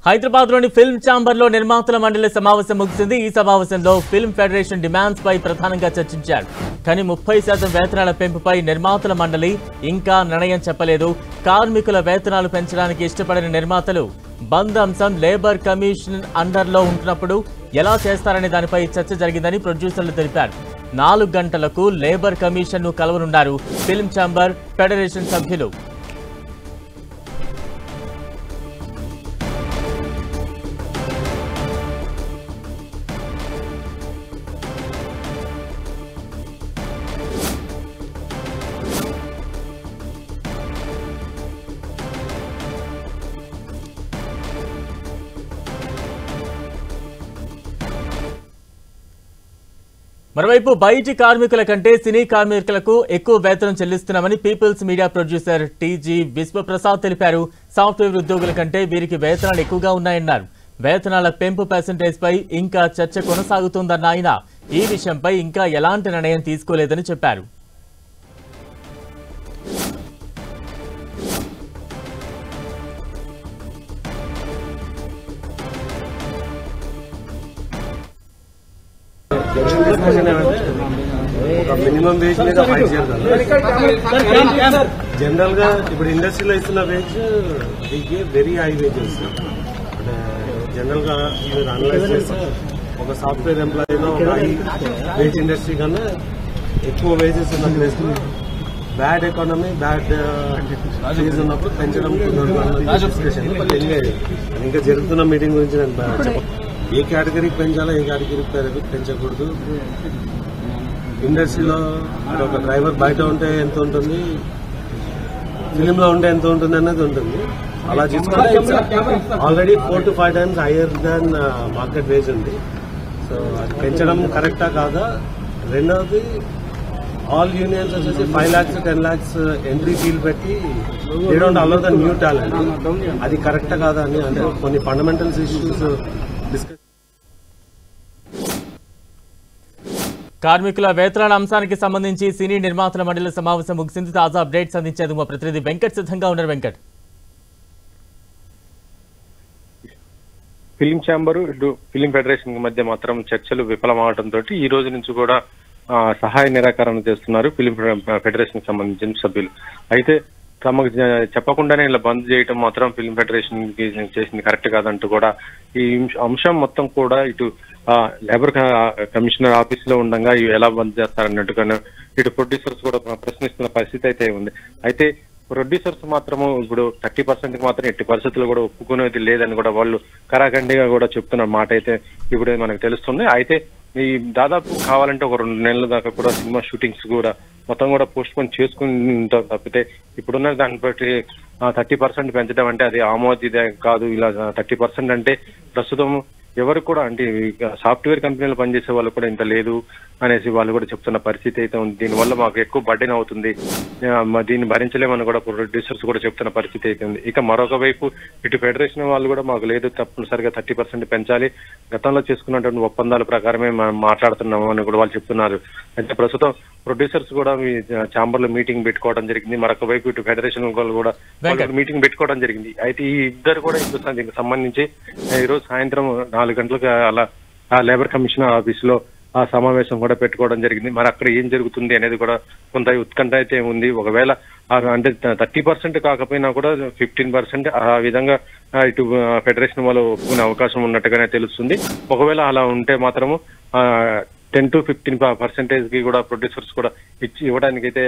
హైదరాబాద్లోని ఫిల్మ్ ఛాంబర్లో నిర్మాతల మండలి సమావేశం ముగిసింది. ఈ సమావేశంలో ఫిల్మ్ ఫెడరేషన్ డిమాండ్స్ పై ప్రధానంగా చర్చించారు. కానీ 30% వేతనాల పెంపుపై నిర్మాతల మండలి ఇంకా నిర్ణయం చెప్పలేదు. కార్మికుల వేతనాలు పెంచడానికి ఇష్టపడని నిర్మాతలు బంద్ అంశం లేబర్ కమిషన్ అండర్లో ఉంటున్నప్పుడు ఎలా చేస్తారనే దానిపై చర్చ జరిగిందని ప్రొడ్యూసర్లు తెలిపారు. 4 గంటలకు లేబర్ కమిషన్ను కలవనున్నారు ఫిల్మ్ ఛాంబర్ ఫెడరేషన్ సభ్యులు. మరోవైపు బయటి కార్మికుల కంటే సినీ కార్మికులకు ఎక్కువ వేతనం చెల్లిస్తున్నామని people's media producer T G Vishwaprasad తెలిపారు. సాఫ్ట్వేర్ ఉద్యోగుల కంటే వీరికి వేతనాలు ఎక్కువగా ఉన్నాయన్నారు. వేతనాల పెంపు పర్సెంటేజ్ పై ఇంకా చర్చ కొనసాగుతోందన్న ఆయన ఈ విషయంపై ఇంకా ఎలాంటి నిర్ణయం తీసుకోలేదని చెప్పారు. మినిమం వేజ్ మీద ఫైట్ చేయాలి. జనరల్ గా ఇప్పుడు ఇండస్ట్రీలో ఇస్తున్న wage very high wages. General గా మీరు అనలైజ్ చేస్తే ఒక సాఫ్ట్వేర్ ఎంప్లాయీలో ఒక హై వేజ్ ఇండస్ట్రీ కన్నా ఎక్కువ వేజెస్ ఉన్న place bad economy bad fees ఉన్నప్పుడు పెంచడం డిస్కషన్ ఇంకా జరుగుతున్న మీటింగ్ గురించి నేను చెప్పాను. ఏ కేటగిరీకి పెంచాలో ఏ కేటగిరీకి పెంచకూడదు. ఇండస్ట్రీలో ఒక డ్రైవర్ బయట ఉంటే ఎంత ఉంటుంది, ఫిలింలో ఉంటే ఎంత ఉంటుంది అనేది ఉంటుంది. అలా చూసుకుంటే already 4 to 5 times higher than market wage ఉంది. సో అది పెంచడం కరెక్టా కాదా. రెండవది ఆల్ యూనియన్స్ వచ్చేసి 5 lakhs 10 lakhs ఎంట్రీ ఫీల్ పెట్టి they don't allow the new talent. అది కరెక్టా కాదా అని అంటే కొన్ని ఫండమెంటల్స్ ఇష్యూస్ డిస్కస్. కార్మికుల వేతనాల అంశానికి సంబంధించి సినీ నిర్మాతల మండలి సమావేశం ముగిసింది. తాజా అప్డేట్స్ అందించేందుకు మా ప్రతినిధి వెంకట్ సిద్ధంగా ఉన్నారు. Venkat, film chamber film federation మధ్య మాత్రం చర్చలు విఫలమవడంతో ఈ రోజు నుంచి కూడా సహాయ నిరాకరణ చేస్తున్నారు ఫిలిం ఫెడరేషన్ కి సంబంధించిన సభ్యులు. అయితే తమకు చెప్పకుండానే ఇలా బంద్ చేయడం మాత్రం ఫిలిం ఫెడరేషన్ కి చేసింది కరెక్ట్ కాదంటూ కూడా ఈ అంశం మొత్తం కూడా ఇటు లేబర్ కమిషనర్ ఆఫీస్ లో ఉండగా ఎలా బంద్ చేస్తారన్నట్టుగా ఇటు ప్రొడ్యూసర్స్ కూడా ప్రశ్నిస్తున్న పరిస్థితి అయితే ఉంది. అయితే ప్రొడ్యూసర్స్ మాత్రము ఇప్పుడు 30% మాత్రం ఎట్టి పరిస్థితుల్లో కూడా ఒప్పుకునేది లేదని కూడా వాళ్ళు కరాఖండిగా కూడా చెప్తున్న మాట అయితే ఇప్పుడు మనకు తెలుస్తుంది. అయితే ఈ దాదాపు కావాలంటే ఒక 2 నెలల దాకా కూడా సినిమా షూటింగ్స్ కూడా మొత్తం కూడా పోస్ట్ పోన్ చేసుకుంటాం తప్పితే ఇప్పుడున్న దాన్ని బట్టి 30% పెంచడం అంటే అది ఆమోదిదే కాదు. ఇలా 30% అంటే ప్రస్తుతం ఎవరు కూడా అంటే సాఫ్ట్వేర్ కంపెనీలు పనిచేసే వాళ్ళు కూడా ఇంత లేదు అనేసి వాళ్ళు కూడా చెప్తున్న పరిస్థితి అయితే ఉంది. దీనివల్ల మాకు ఎక్కువ బర్డెన్ అవుతుంది, దీన్ని భరించలేమని కూడా ప్రొడ్యూసర్స్ కూడా చెప్తున్న పరిస్థితి అయితే ఉంది. ఇక మరొక వైపు ఇటు ఫెడరేషన్ వాళ్ళు కూడా మాకు లేదు, తప్పనిసరిగా 30% పెంచాలి, గతంలో చేసుకున్నటువంటి ఒప్పందాల ప్రకారమే మాట్లాడుతున్నాము అని కూడా వాళ్ళు చెప్తున్నారు. అయితే ప్రస్తుతం ప్రొడ్యూసర్స్ కూడా ఛాంబర్ లో మీటింగ్ పెట్టుకోవడం జరిగింది. మరొక వైపు ఇటు ఫెడరేషన్ వాళ్ళు కూడా మీటింగ్ పెట్టుకోవడం జరిగింది. అయితే ఈ ఇద్దరు కూడా దీనికి సంబంధించి ఈ రోజు సాయంత్రం 4 గంటలకు అలా లేబర్ కమిషనర్ ఆఫీస్ లో ఆ సమావేశం కూడా పెట్టుకోవడం జరిగింది. మరి అక్కడ ఏం జరుగుతుంది అనేది కూడా కొంత ఉత్కంఠ అయితే ఉంది. ఒకవేళ అంటే 30% కాకపోయినా కూడా 15% ఆ విధంగా ఇటు ఫెడరేషన్ వాళ్ళు ఒప్పుకునే అవకాశం ఉన్నట్టుగానే తెలుస్తుంది. ఒకవేళ అలా ఉంటే మాత్రము 10 to 15% కి కూడా ప్రొడ్యూసర్స్ కూడా ఇవ్వడానికి అయితే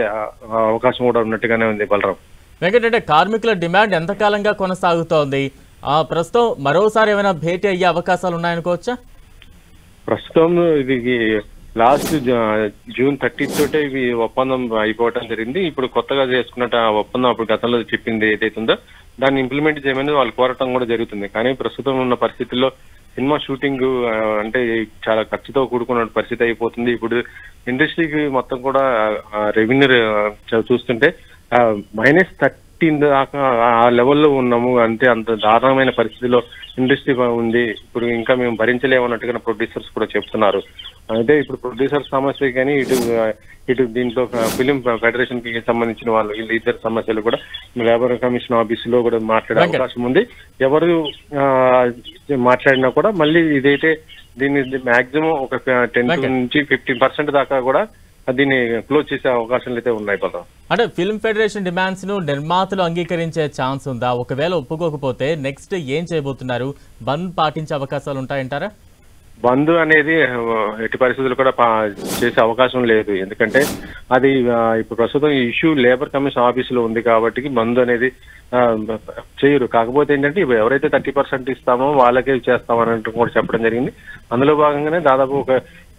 అవకాశం కూడా ఉన్నట్టుగానే ఉంది. బలరాం, వెంకట్, అంటే కార్మికుల డిమాండ్ ఎంతకాలంగా కొనసాగుతోంది? ప్రస్తుతం మరోసారి ఏమైనా భేటీ అయ్యే అవకాశాలు ఉన్నాయనుకోవచ్చా? ప్రస్తుతం ఇది లాస్ట్ June 30 తోటే ఇవి ఒప్పందం అయిపోవటం జరిగింది. ఇప్పుడు కొత్తగా చేసుకున్నట్టు ఆ ఒప్పందం అప్పుడు గతంలో చెప్పింది ఏదైతుందో దాన్ని ఇంప్లిమెంట్ చేయమని వాళ్ళు కోరటం కూడా జరుగుతుంది. కానీ ప్రస్తుతం ఉన్న పరిస్థితుల్లో సినిమా షూటింగ్ అంటే చాలా ఖర్చుతో కూడుకున్న పరిస్థితి అయిపోతుంది. ఇప్పుడు ఇండస్ట్రీకి మొత్తం కూడా రెవెన్యూ చూస్తుంటే 15 దాకా ఆ లెవెల్లో ఉన్నాము. అంటే అంత దారుణమైన పరిస్థితిలో ఇండస్ట్రీ ఉంది. ఇప్పుడు ఇంకా మేము భరించలేమన్నట్టుగా ప్రొడ్యూసర్స్ కూడా చెప్తున్నారు. అయితే ఇప్పుడు ప్రొడ్యూసర్ సమస్య కానీ ఇటు దీంట్లో ఫిలిం ఫెడరేషన్ కి సంబంధించిన వాళ్ళు వీళ్ళు ఇద్దరు సమస్యలు కూడా లేబర్ కమిషన్ ఆఫీస్ లో కూడా మాట్లాడే అవకాశం ఉంది. ఎవరు మాట్లాడినా కూడా మళ్ళీ ఇదైతే దీన్ని మాక్సిమం ఒక 10 నుంచి 15% దాకా కూడా దీన్ని క్లోజ్ చేసే అవకాశాలు అయితే ఉన్నాయి కదా. అంటే ఫిల్మ్ ఫెడరేషన్ డిమాండ్స్ ను నిర్మాతలు అంగీకరించే ఛాన్స్ ఉందా? ఒకవేళ ఒప్పుకోకపోతే నెక్స్ట్ ఏం చేయబోతున్నారు? బంద్ పాటించే అవకాశాలు ఉంటాయంటారా? బంద్ అనేది ఎట్టి పరిస్థితులు కూడా చేసే అవకాశం లేదు. ఎందుకంటే అది ఇప్పుడు ప్రస్తుతం ఈ ఇష్యూ లేబర్ కమిషన్ ఆఫీసులో ఉంది కాబట్టి బంద్ అనేది చేయరు. కాకపోతే ఏంటంటే ఎవరైతే 30% ఇస్తామో వాళ్ళకే చేస్తామని కూడా చెప్పడం జరిగింది. అందులో భాగంగానే దాదాపు ఒక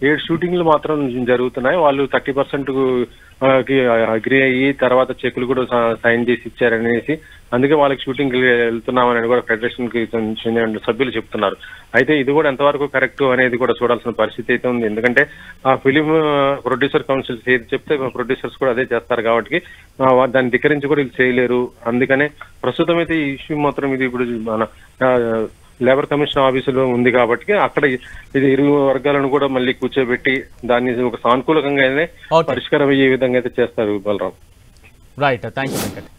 7 షూటింగ్లు మాత్రం జరుగుతున్నాయి. వాళ్ళు 30% కి అగ్రి అయ్యి తర్వాత చెక్కులు కూడా సైన్ చేసి ఇచ్చారనేసి అందుకే వాళ్ళకి షూటింగ్ వెళ్తున్నామని కూడా ఫెడరేషన్ కి చెందిన సభ్యులు చెప్తున్నారు. అయితే ఇది కూడా ఎంతవరకు కరెక్ట్ అనేది కూడా చూడాల్సిన పరిస్థితి అయితే ఉంది. ఎందుకంటే ఆ ఫిలిం ప్రొడ్యూసర్ కౌన్సిల్స్ ఏది చెప్తే ప్రొడ్యూసర్స్ కూడా అదే చేస్తారు కాబట్టి దాన్ని ధిక్కరించి కూడా వీళ్ళు చేయలేరు. అందుకనే ప్రస్తుతం అయితే ఈ ఇష్యూ మాత్రం ఇది ఇప్పుడు మన లేబర్ కమిషన్ ఆఫీసులో ఉంది కాబట్టి అక్కడ ఇది ఇరు వర్గాలను కూడా మళ్ళీ కూర్చోబెట్టి దాన్ని ఒక సానుకూలంగానే పరిష్కారం అయ్యే విధంగా అయితే చేస్తారు Balaram. Right, thank you Venkat.